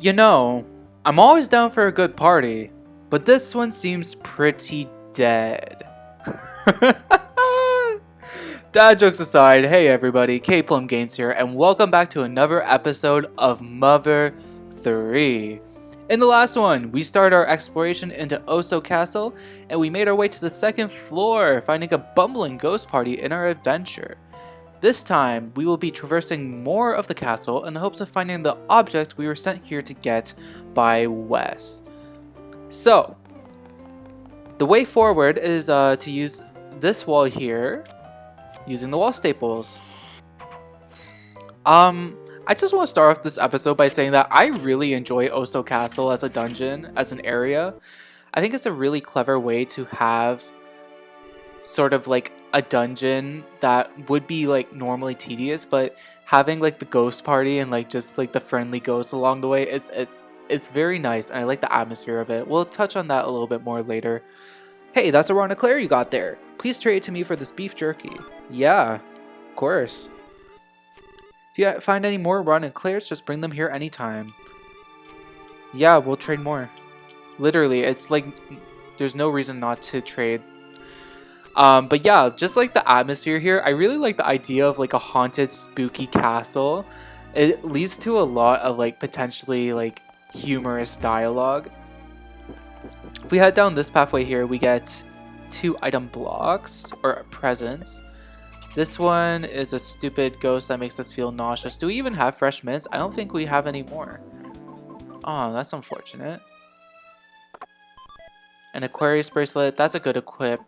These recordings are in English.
You know, I'm always down for a good party, but this one seems pretty dead. Dad jokes aside, hey everybody, K-Plum Games here, and welcome back to another episode of Mother 3. In the last one, we started our exploration into Ohsoe Castle, and we made our way to the second floor, finding a bumbling ghost party in our adventure. This time, we will be traversing more of the castle in the hopes of finding the object we were sent here to get by Wes. So, the way forward is to use this wall here, using the wall staples. I just want to start off this episode by saying that I really enjoy Ohsoe Castle as a dungeon, as an area. I think it's a really clever way to have sort of like a dungeon that would be like normally tedious, but having like the ghost party and like just like the friendly ghosts along the way, it's very nice, and I like the atmosphere of it. We'll touch on that a little bit more later. Hey, that's a raw eclair you got there. Please trade it to me for this beef jerky. Yeah, of course. If you find any more raw eclairs, just bring them here anytime. Yeah, we'll trade more. Literally, it's like there's no reason not to trade. But yeah, just like the atmosphere here, I really like the idea of like a haunted, spooky castle. It leads to a lot of like potentially like humorous dialogue. If we head down this pathway here, we get 2 item blocks or presents. This one is a stupid ghost that makes us feel nauseous. Do we even have fresh mints? I don't think we have any more. Oh, that's unfortunate. An Aquarius bracelet, that's a good equip.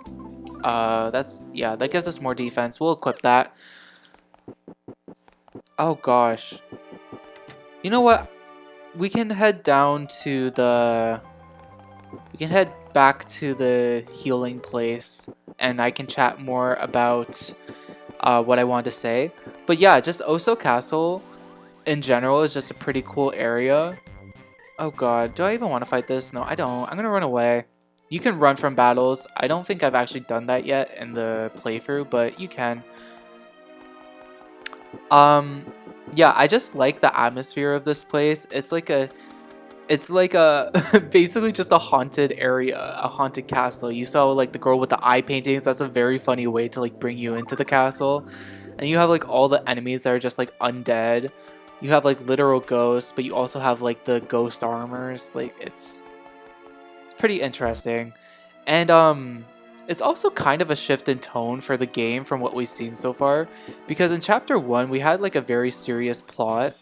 Yeah, that gives us more defense. We'll equip that. Oh gosh. You know what? We can head down to the... We can head back to the healing place, and I can chat more about what I wanted to say. But yeah, just Ohsoe Castle in general is just a pretty cool area. Oh god, do I even want to fight this? No, I don't. I'm gonna run away. You can run from battles. I don't think I've actually done that yet in the playthrough, but you can. Yeah, I just like the atmosphere of this place. It's like a basically just a haunted area, a haunted castle. You saw like the girl with the eye paintings. That's a very funny way to like bring you into the castle. And you have like all the enemies that are just like undead. You have like literal ghosts, but you also have like the ghost armors. Like it's pretty interesting. And it's also kind of a shift in tone for the game from what we've seen so far, because in chapter 1 we had like a very serious plot.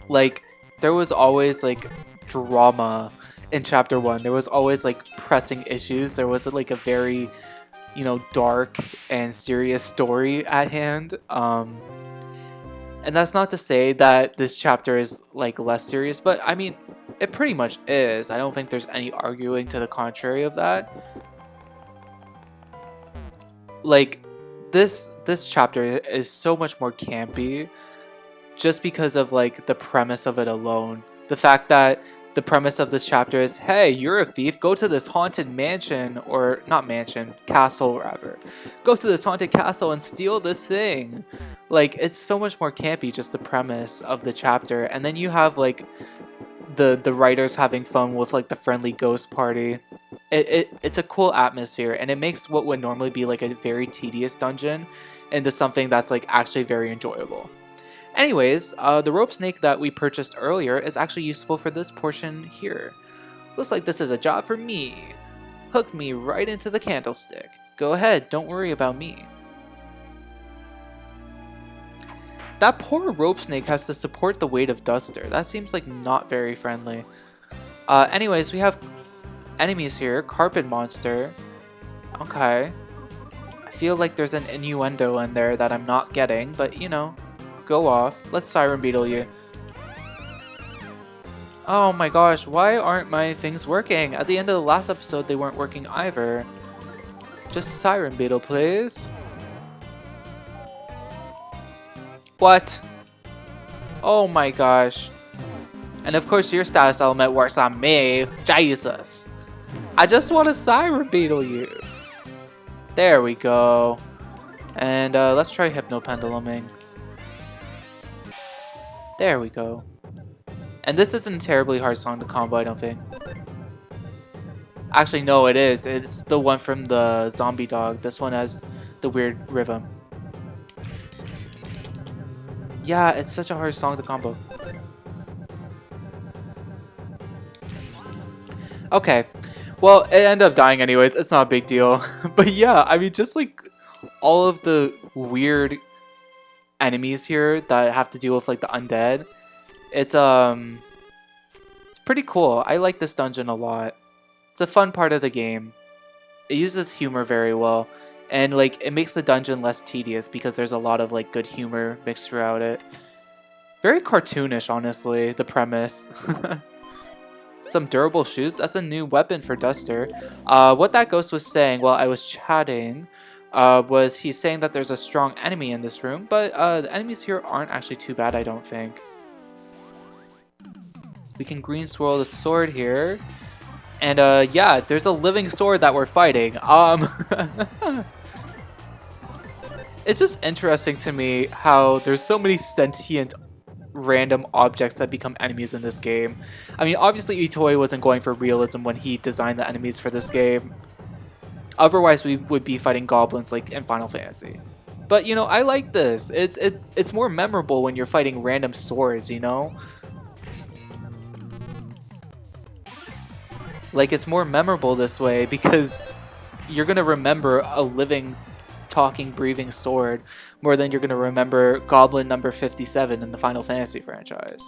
Like there was always like drama in chapter 1. There was always like pressing issues. There was like a very, you know, dark and serious story at hand. And that's not to say that this chapter is like less serious, but I mean, it pretty much is. I don't think there's any arguing to the contrary of that. Like this chapter is so much more campy just because of like the premise of it alone. The fact that the premise of this chapter is, hey, you're a thief, go to this haunted mansion, or not mansion, castle rather. Go to this haunted castle and steal this thing. Like, it's so much more campy, just the premise of the chapter. And then you have like the writers having fun with like the friendly ghost party. It's a cool atmosphere, and it makes what would normally be like a very tedious dungeon into something that's like actually very enjoyable. Anyways, the rope snake that we purchased earlier is actually useful for this portion here. Looks like this is a job for me. Hook me right into the candlestick. Go ahead, don't worry about me. That poor rope snake has to support the weight of Duster. That seems like not very friendly. Anyways, we have enemies here. Carpet monster. Okay. I feel like there's an innuendo in there that I'm not getting, but you know. Go off. Let's Siren Beetle you. Oh my gosh, why aren't my things working? At the end of the last episode, they weren't working either. Just Siren Beetle, please. What? Oh my gosh. And of course, your status element works on me. Jesus. I just want to Siren Beetle you. There we go. And let's try Hypno Penduluming. There we go. And this isn't a terribly hard song to combo, I don't think. Actually, no, it is. It's the one from the zombie dog. This one has the weird rhythm. Yeah, it's such a hard song to combo. Okay. Well, it ended up dying anyways. It's not a big deal. But yeah, I mean, just like all of the weird enemies here that have to deal with like the undead. It's pretty cool. I like this dungeon a lot. It's a fun part of the game. It uses humor very well, and like it makes the dungeon less tedious because there's a lot of like good humor mixed throughout it. Very cartoonish, honestly, the premise. Some durable shoes. That's a new weapon for Duster. What that ghost was saying while I was chatting was he's saying that there's a strong enemy in this room, but the enemies here aren't actually too bad, I don't think. We can green swirl the sword here. And yeah, there's a living sword that we're fighting. It's just interesting to me how there's so many sentient random objects that become enemies in this game. I mean, obviously Ohsoe wasn't going for realism when he designed the enemies for this game. Otherwise, we would be fighting goblins like in Final Fantasy. But you know, I like this. It's more memorable when you're fighting random swords, you know? Like, it's more memorable this way because you're gonna remember a living, talking, breathing sword more than you're gonna remember Goblin number 57 in the Final Fantasy franchise.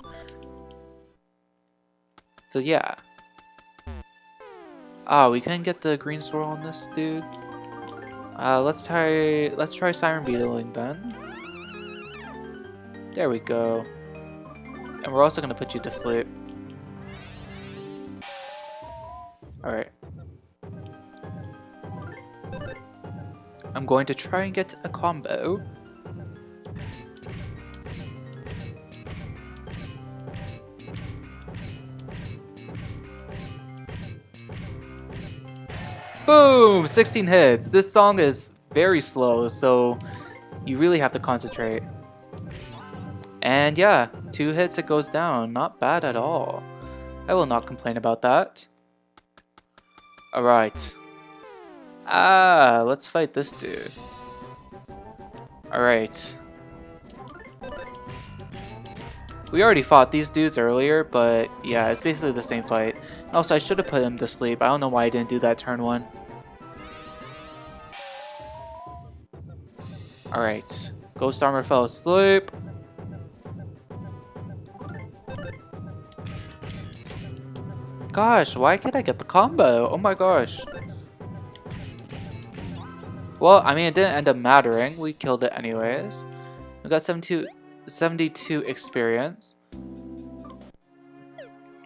So yeah. Ah, we couldn't get the green swirl on this dude. Let's try Siren Beetling then. There we go. And we're also gonna put you to sleep. Alright. I'm going to try and get a combo. Boom! 16 hits. This song is very slow, so you really have to concentrate. And yeah, 2 hits it goes down. Not bad at all. I will not complain about that. Alright. Let's fight this dude. Alright. We already fought these dudes earlier, but yeah, it's basically the same fight. Also, I should have put him to sleep. I don't know why I didn't do that turn 1. Alright. Ghost Armor fell asleep. Gosh, why can't I get the combo? Oh my gosh. Well, I mean, it didn't end up mattering. We killed it anyways. We got 72 experience.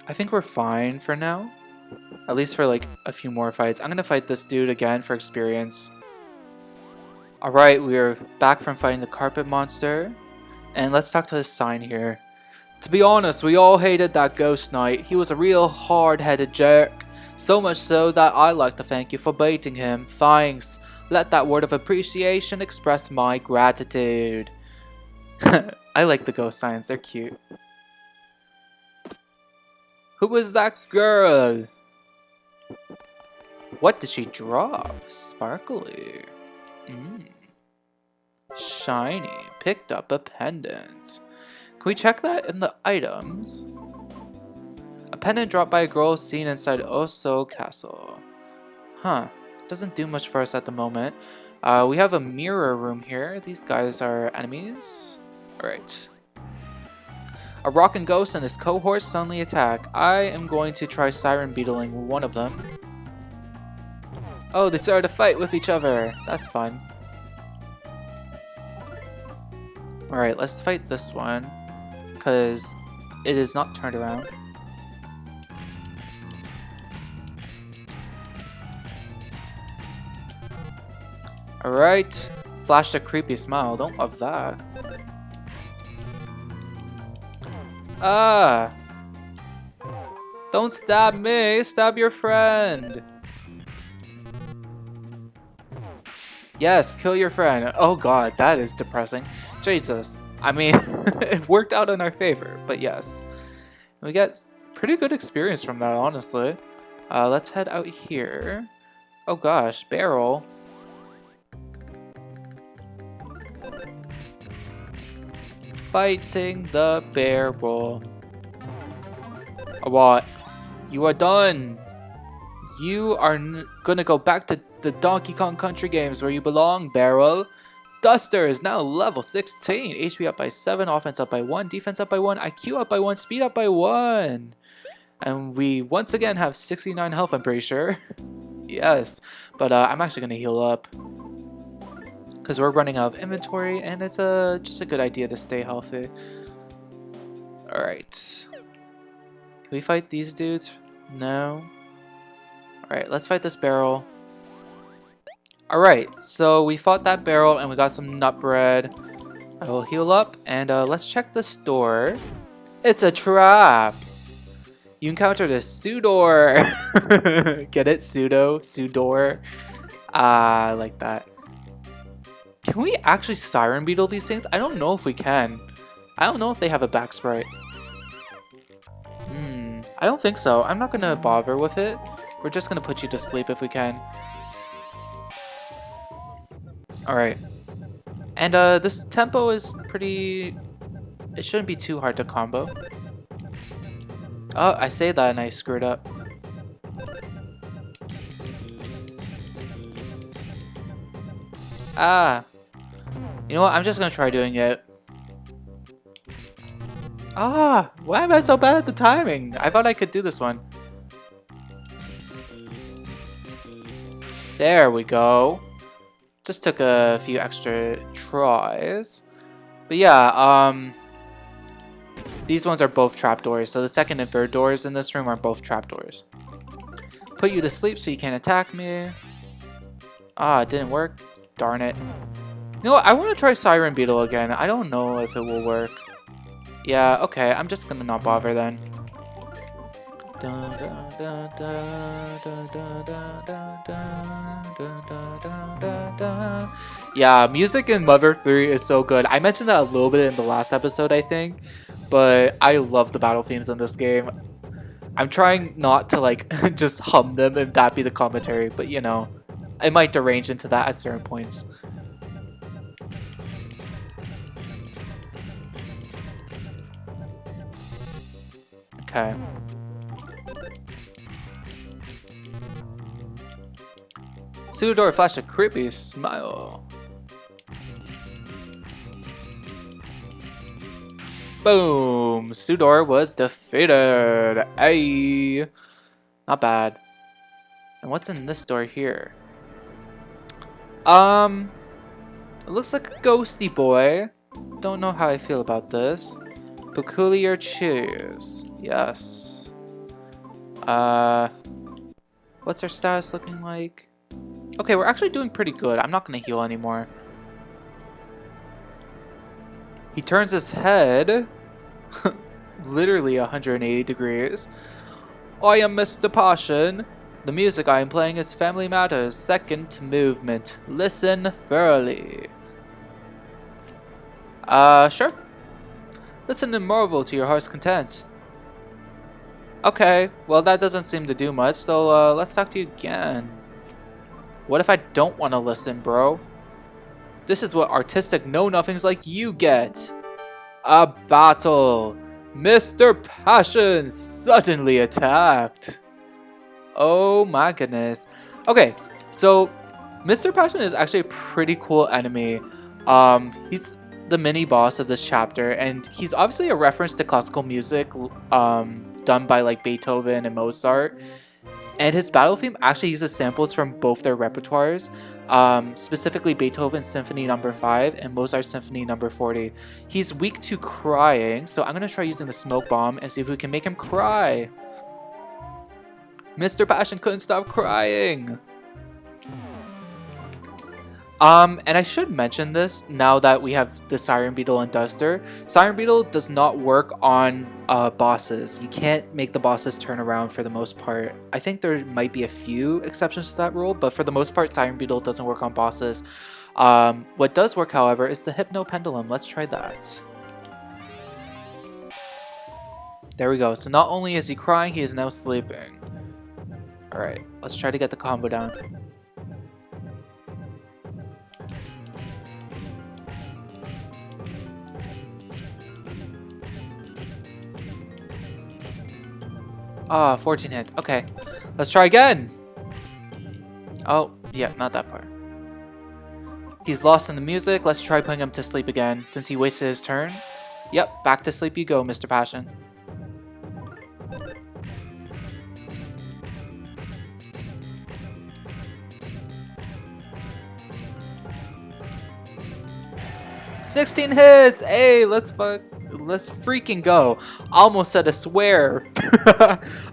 I think we're fine for now. At least for like a few more fights. I'm gonna fight this dude again for experience. Alright, we are back from fighting the carpet monster. And let's talk to this sign here. To be honest, we all hated that ghost knight. He was a real hard-headed jerk. So much so that I'd like to thank you for beating him. Thanks. Let that word of appreciation express my gratitude. I like the ghost signs, they're cute. Who was that girl? What did she drop? Sparkly. Shiny. Picked up a pendant. Can we check that in the items? A pendant dropped by a girl seen inside Ohsoe Castle. Huh. Doesn't do much for us at the moment. We have a mirror room here. These guys are enemies. Alright. A rockin' ghost and his cohort suddenly attack. I am going to try Siren Beetling one of them. Oh, they started to fight with each other. That's fun. Alright, let's fight this one. Because it is not turned around. Alright. Flashed a creepy smile. Don't love that. Ah! Don't stab me! Stab your friend! Yes, kill your friend. Oh god, that is depressing. Jesus. I mean, it worked out in our favor, but yes. We get pretty good experience from that, honestly. Let's head out here. Oh gosh, barrel. Fighting the barrel. What? You are done. You are gonna go back to the Donkey Kong Country games where you belong, Barrel. Duster is now level 16. HP up by 7, offense up by 1, defense up by 1, IQ up by 1, speed up by 1. And we once again have 69 health, I'm pretty sure. Yes, but I'm actually gonna heal up. Because we're running out of inventory and it's just a good idea to stay healthy. Alright. Can we fight these dudes? No. Alright, let's fight this barrel. Alright, so we fought that barrel and we got some nut bread. I will heal up and let's check the store. It's a trap! You encountered a Sudor! Get it? Pseudo? Sudor? I like that. Can we actually Siren Beetle these things? I don't know if we can. I don't know if they have a back sprite. I don't think so. I'm not gonna bother with it. We're just gonna put you to sleep if we can. Alright. And this tempo is pretty... It shouldn't be too hard to combo. Oh, I say that and I screwed up. Ah. You know what? I'm just gonna try doing it. Ah! Why am I so bad at the timing? I thought I could do this one. There we go. Just took a few extra tries. But yeah, these ones are both trapdoors. So the second and third doors in this room are both trapdoors. Put you to sleep so you can't attack me. Ah, it didn't work. Darn it. You know what? I want to try Siren Beetle again. I don't know if it will work. Yeah, okay. I'm just gonna not bother then. Yeah, music in Mother 3 is so good. I mentioned that a little bit in the last episode, I think, but I love the battle themes in this game. I'm trying not to like just hum them and that be the commentary, but you know, I might derange into that at certain points. Okay. Sudor flashed a creepy smile. Boom! Sudor was defeated. Ay, not bad. And what's in this door here? It looks like a ghosty boy. Don't know how I feel about this. Peculiar cheese. Yes. What's our status looking like? Okay, we're actually doing pretty good. I'm not gonna heal anymore. He turns his head literally 180 degrees. I am Mr. Passion. The music I am playing is Family Matters' second movement. Listen thoroughly. Sure. Listen and marvel to your heart's content. Okay, well that doesn't seem to do much, so let's talk to you again. What if I don't want to listen, bro? This is what artistic know-nothings like you get. A battle. Mr. Passion suddenly attacked. Oh my goodness. Okay, so Mr. Passion is actually a pretty cool enemy. He's the mini boss of this chapter, and he's obviously a reference to classical music done by like Beethoven and Mozart. And his battle theme actually uses samples from both their repertoires, specifically Beethoven's Symphony No. 5 and Mozart's Symphony No. 40. He's weak to crying, so I'm going to try using the smoke bomb and see if we can make him cry. Mr. Passion couldn't stop crying. And I should mention this now that we have the Siren Beetle and Duster. Siren Beetle does not work on bosses. You can't make the bosses turn around for the most part. I think there might be a few exceptions to that rule, but for the most part, Siren Beetle doesn't work on bosses. What does work, however, is the Hypno Pendulum. Let's try that. There we go. So not only is he crying, he is now sleeping. Alright, let's try to get the combo down. Ah, 14 hits. Okay, let's try again. Oh, yeah, not that part. He's lost in the music. Let's try putting him to sleep again since he wasted his turn. Yep, back to sleep you go, Mr. Passion. "16 hits! Hey, let's freaking go." Almost said a swear.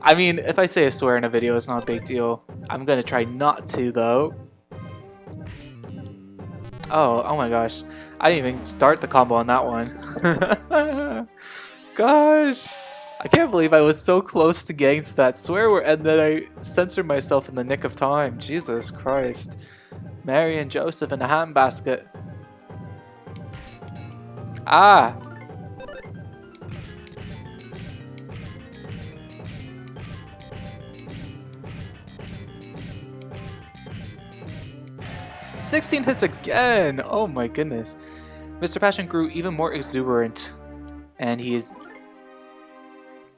I mean, if I say a swear in a video, it's not a big deal. I'm gonna try not to, though. Oh my gosh. I didn't even start the combo on that one. Gosh. I can't believe I was so close to getting to that swear word and then I censored myself in the nick of time. Jesus Christ. Mary and Joseph in a handbasket. Ah. "16 hits again! Oh my goodness. Mr. Passion grew even more exuberant. And he is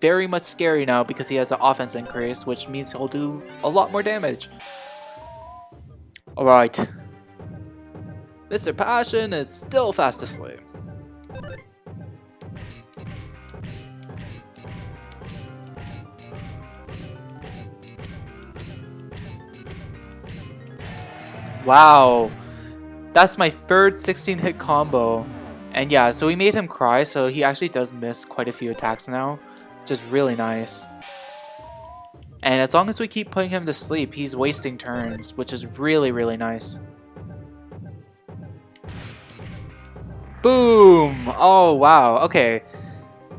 very much scary now because he has an offense increase, which means he'll do a lot more damage. Alright. Mr. Passion is still fast asleep. Wow, that's my third 16 hit combo. And yeah, so we made him cry, so he actually does miss quite a few attacks now, which is really nice. And as long as we keep putting him to sleep, he's wasting turns, which is really, really nice. Boom! Oh, wow, okay.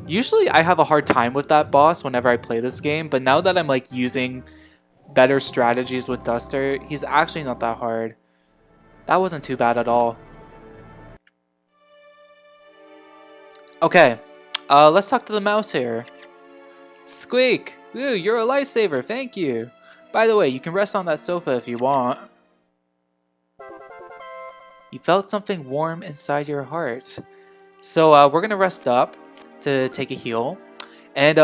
Usually I have a hard time with that boss whenever I play this game, but now that I'm like using better strategies with Duster, he's actually not that hard. That wasn't too bad at all. Okay, let's talk to the mouse here. Squeak! Ooh, you're a lifesaver, thank you! By the way, you can rest on that sofa if you want. You felt something warm inside your heart. So we're gonna rest up to take a heal. And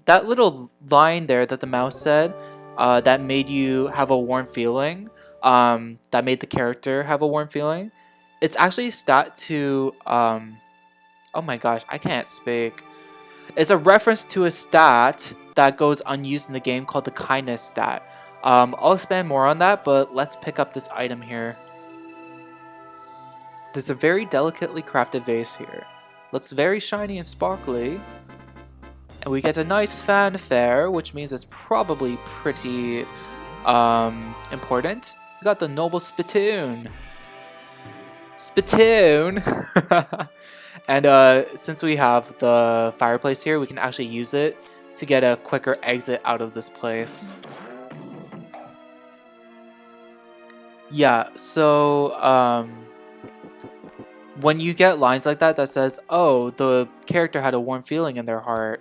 that little line there that the mouse said, that made you have a warm feeling, that made the character have a warm feeling, it's actually a stat to, oh my gosh, I can't speak. It's a reference to a stat that goes unused in the game called the kindness stat. I'll expand more on that, but let's pick up this item here. There's a very delicately crafted vase here. Looks very shiny and sparkly. And we get a nice fanfare, which means it's probably pretty important. We got the Noble Spitoon. Spitoon! And since we have the fireplace here, we can actually use it to get a quicker exit out of this place. Yeah, so when you get lines like that that says, oh, the character had a warm feeling in their heart,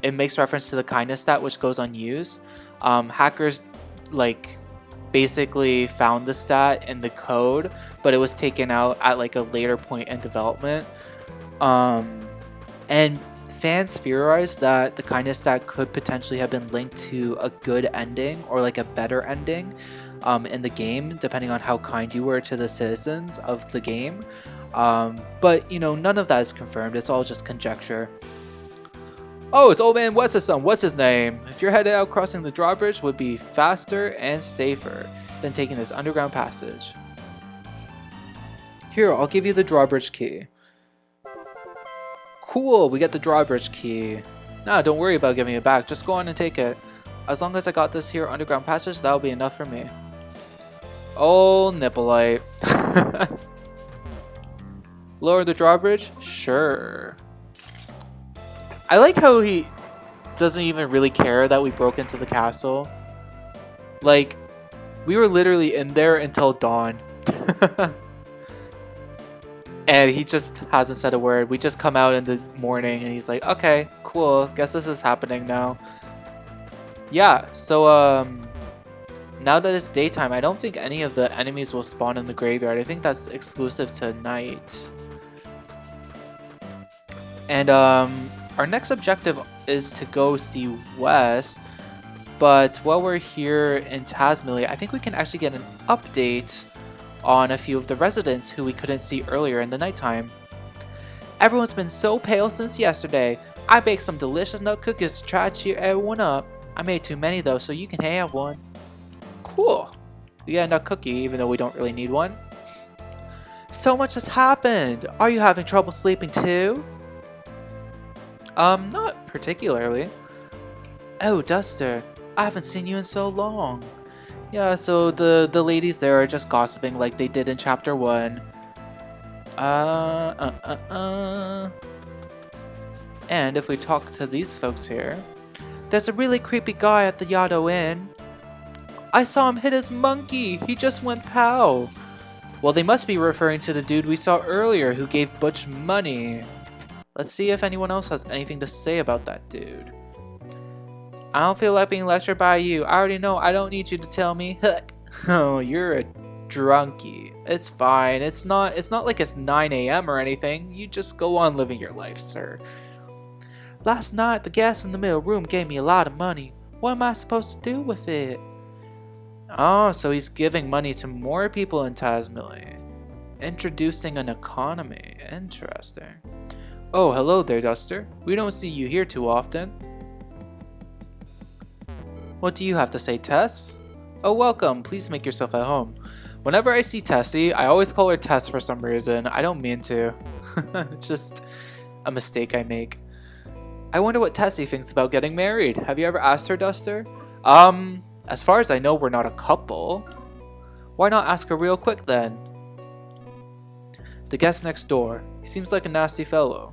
it makes reference to the kindness stat, which goes unused. Hackers like basically found the stat in the code, but it was taken out at like a later point in development. And fans theorized that the kindness stat could potentially have been linked to a good ending or like a better ending in the game, depending on how kind you were to the citizens of the game. But you know, none of that is confirmed. It's all just conjecture. Oh, it's Old Man What's His Son. What's his name? If you're headed out, crossing the drawbridge would be faster and safer than taking this underground passage. Here, I'll give you the drawbridge key. Cool, we get the drawbridge key. Nah, don't worry about giving it back. Just go on and take it. As long as I got this here underground passage, that'll be enough for me. Oh, Nippolite. Lower the drawbridge? Sure. I like how he doesn't even really care that we broke into the castle. Like, we were literally in there until dawn. And he just hasn't said a word. We just come out in the morning and he's like, okay, cool. Guess this is happening now. Yeah, so now that it's daytime, I don't think any of the enemies will spawn in the graveyard. I think that's exclusive to night. And our next objective is to go see Wes. But while we're here in Tasmily, I think we can actually get an update on a few of the residents who we couldn't see earlier in the nighttime. Everyone's been so pale since yesterday. I baked some delicious nut cookies to try to cheer everyone up. I made too many though, so you can have one. Cool. We got a nut cookie, even though we don't really need one. So much has happened. Are you having trouble sleeping too? Not particularly. Oh, Duster, I haven't seen you in so long. Yeah, so the ladies there are just gossiping like they did in chapter 1. And if we talk to these folks here, there's a really creepy guy at the Yado Inn. I saw him hit his monkey. He just went pow. Well, they must be referring to the dude we saw earlier who gave Butch money. Let's see if anyone else has anything to say about that dude. I don't feel like being lectured by you. I already know. I don't need you to tell me. Oh, you're a drunkie. It's fine. It's not like it's 9 a.m. or anything. You just go on living your life, sir. Last night, the guest in the middle room gave me a lot of money. What am I supposed to do with it? Oh, so he's giving money to more people in Tasmily. Introducing an economy. Interesting. Oh, hello there, Duster. We don't see you here too often. What do you have to say, Tess? Oh, welcome. Please make yourself at home. Whenever I see Tessie, I always call her Tess for some reason. I don't mean to. It's just a mistake I make. I wonder what Tessie thinks about getting married. Have you ever asked her, Duster? As far as I know, we're not a couple. Why not ask her real quick then? The guest next door. He seems like a nasty fellow.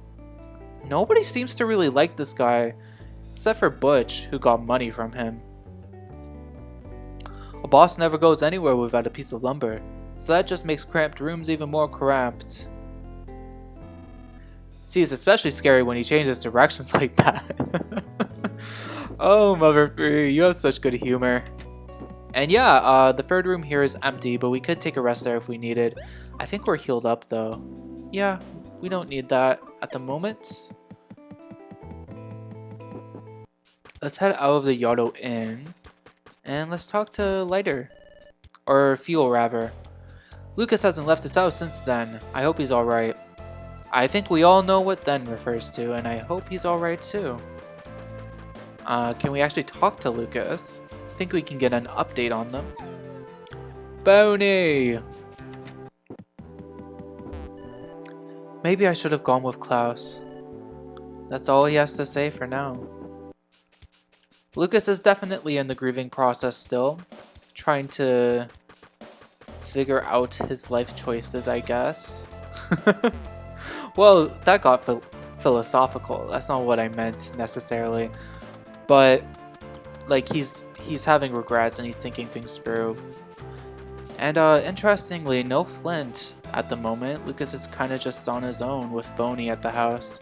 Nobody seems to really like this guy, except for Butch, who got money from him. A boss never goes anywhere without a piece of lumber, so that just makes cramped rooms even more cramped. See, it's especially scary when he changes directions like that. Oh, Mother Free, you have such good humor. And yeah, the third room here is empty, but we could take a rest there if we needed. I think we're healed up though. Yeah, we don't need that at the moment. Let's head out of the Yado Inn. And let's talk to Lighter. Or Fuel, rather. Lucas hasn't left his house since then. I hope he's alright. I think we all know what then refers to, and I hope he's alright too. Can we actually talk to Lucas? I think we can get an update on them. Boney! Maybe I should have gone with Klaus. That's all he has to say for now. Lucas is definitely in the grieving process still, trying to figure out his life choices, I guess. Well, that got philosophical. That's not what I meant necessarily. But like he's having regrets and he's thinking things through. And interestingly, no Flint at the moment. Lucas is kind of just on his own with Boney at the house.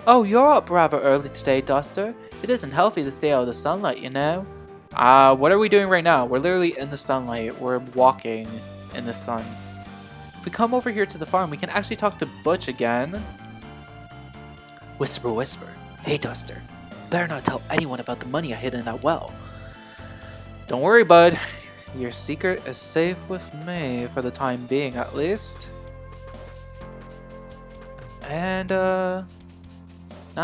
Oh, you're up rather early today, Duster. It isn't healthy to stay out of the sunlight, you know. What are we doing right now? We're literally in the sunlight. We're walking in the sun. If we come over here to the farm, we can actually talk to Butch again. Whisper, whisper. Hey, Duster. Better not tell anyone about the money I hid in that well. Don't worry, bud. Your secret is safe with me, for the time being at least. And now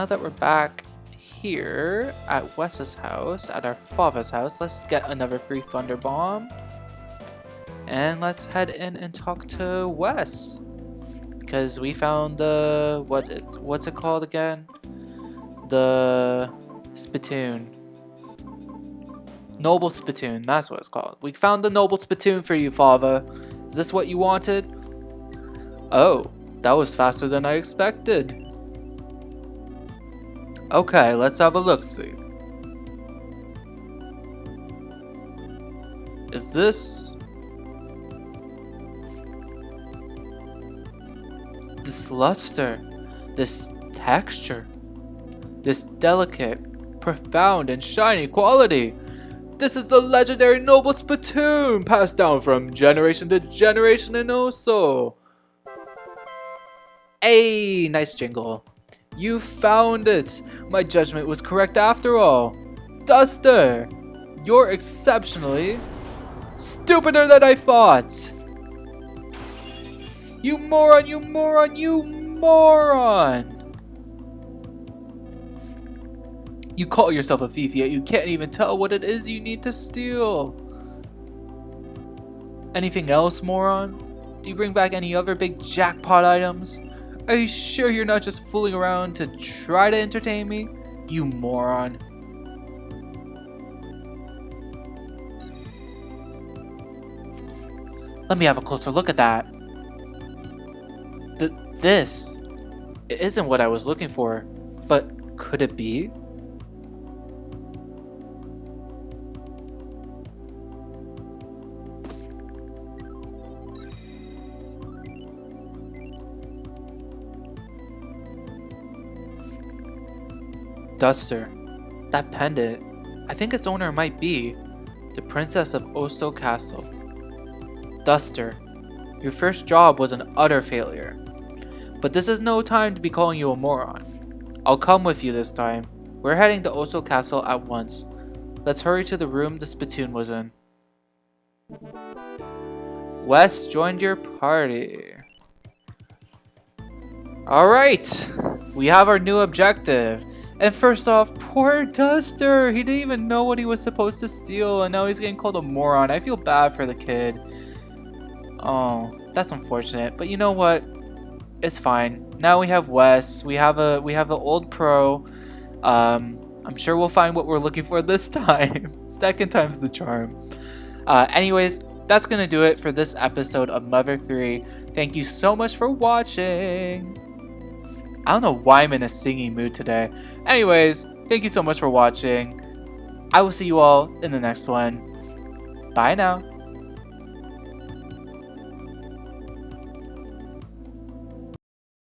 that we're back here at Wes's house, at our father's house, let's get another free Thunder Bomb. And let's head in and talk to Wes. Because we found the what's it called again? The Spitoon. Noble Spitoon, that's what it's called. We found the Noble Spitoon for you, father. Is this what you wanted? Oh, that was faster than I expected. Okay, let's have a look-see. Is this... This luster, this texture, this delicate, profound, and shiny quality. This is the legendary Noble Spitoon, passed down from generation to generation in Ohsoe. Hey, nice jingle. You found it! My judgment was correct after all. Duster! You're exceptionally stupider than I thought! You moron, you moron, you moron! You call yourself a thief, yet you can't even tell what it is you need to steal. Anything else, moron? Do you bring back any other big jackpot items? Are you sure you're not just fooling around to try to entertain me? You moron. Let me have a closer look at that. This it isn't what I was looking for, but could it be? Duster, that pendant, I think its owner might be the Princess of Ohsoe Castle. Duster, your first job was an utter failure, but this is no time to be calling you a moron. I'll come with you this time. We're heading to Ohsoe Castle at once. Let's hurry to the room the Spitoon was in. Wes joined your party. Alright, we have our new objective. And first off, poor Duster! He didn't even know what he was supposed to steal, and now he's getting called a moron. I feel bad for the kid. Oh, that's unfortunate. But you know what? It's fine. Now we have Wes. We have the old pro. I'm sure we'll find what we're looking for this time. Second time's the charm. Anyways, that's gonna do it for this episode of Mother 3. Thank you so much for watching. I don't know why I'm in a singing mood today. Anyways, thank you so much for watching. I will see you all in the next one. Bye now.